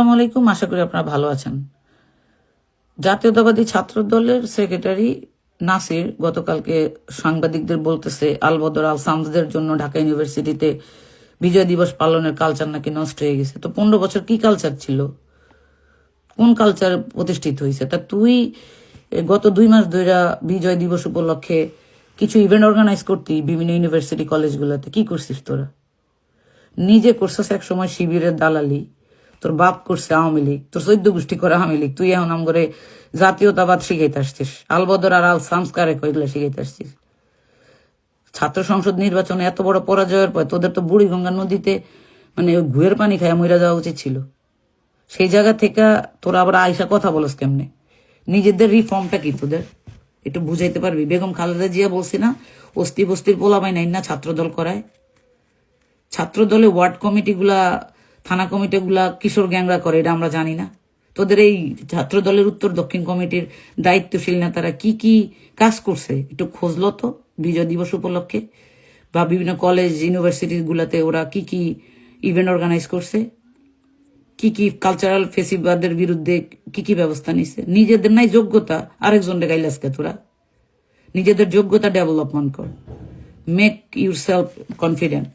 আসসালামু আলাইকুম, আশা করি আপনারা ভালো আছেন। জাতীয়তাবাদী ছাত্র দলের সেক্রেটারি নাসির গতকালকে সাংবাদিকদের বলতেছে আলবদর আল সামসদের জন্য ঢাকা ইউনিভার্সিটিতে বিজয় দিবস পালনের কালচার নাকি নষ্ট হয়ে গেছে। তো 15 বছর কি কালচার ছিল, কোন কালচার প্রতিষ্ঠিত হয়েছে? তা তুই গত 2 মাস ধরে বিজয় দিবস উপলক্ষে কিছু ইভেন্ট অর্গানাইজ করতি বিভিন্ন ইউনিভার্সিটি কলেজগুলোতে, কি করছিস তোরা? নিজে করছিস এক সময় শিবিরের দালালি, তোর বাপ করছে আওয়ামী লীগ, তোর 14 গোষ্ঠী করে আওয়ামী লীগ, তুই এখন আম করে জাতীয়তাবাদ শিখাইতে আসছিস, আলবদর আর আল সংস্কারে কইগুলো শিখাইতে আসছিস। ছাত্র সংসদ নির্বাচনে এত বড় পরাজয়ের পর তোদের তো বুড়িগঙ্গা নদীতে মানে ঘুয়ের পানি খায় মইরা যাওয়া উচিত ছিল। সেই জায়গা থেকে তোরা আবার আইসা কথা বলস কেমনে? নিজেদের রিফর্মটা কি তোদের একটু বুঝাইতে পারবি? বেগম খালেদা জিয়া বলছি না, অস্থি বস্তির পোলাবাই নাই না ছাত্রদল করায়। ছাত্র দলে ওয়ার্ড কমিটিগুলা, থানা কমিটিগুলা কিশোর গ্যাংরা করে, এটা আমরা জানি না? তোদের এই ছাত্র দলের উত্তর দক্ষিণ কমিটির দায়িত্বশীল নেতারা কি কি কাজ করছে একটু খোঁজলো তো বিজয় দিবস উপলক্ষে, বা বিভিন্ন কলেজ ইউনিভার্সিটি গুলাতে ওরা কি কি ইভেন্ট অর্গানাইজ করছে, কি কি কালচারাল ফেসিবাদের বিরুদ্ধে কি কি ব্যবস্থা নিছে? নিজেদের নাই যোগ্যতা, আরেকজনকে গাইলাসকে তোরা নিজেদের যোগ্যতা ডেভেলপমেন্ট কর, মেক ইউর সেলফ কনফিডেন্ট।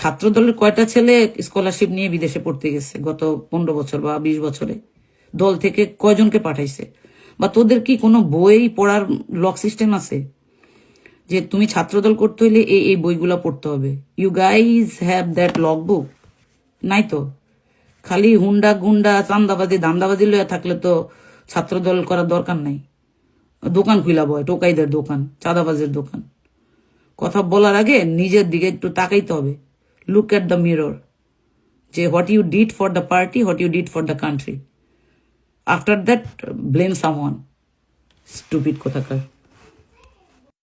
ছাত্র দলের কয়টা ছেলে স্কলারশিপ নিয়ে বিদেশে পড়তে গেছে গত 15 বছর বা 20 বছরে? দল থেকে কয়জনকে পাঠাইছে? বা তোদের কি কোনো বই পড়ার লক সিস্টেম আছে যে তুমি ছাত্রদল করতে হইলে এই বইগুলা পড়তে হবে? You guys have that lock book? নাই তো। খালি হুন্ডা গুন্ডা চান্দাবাজি দান্দাবাজি লইয়া থাকলে তো ছাত্রদল করার দরকার নাই। দোকান খুলা বয়, টোকাইদের দোকান, চাঁদাবাজের দোকান। কথা বলার আগে নিজের দিকে একটু তাকাইতে হবে। লুক এট দ্য মিরর, যে what you did for the party, what you did for the country. After that blame someone. Stupid কোথাকার।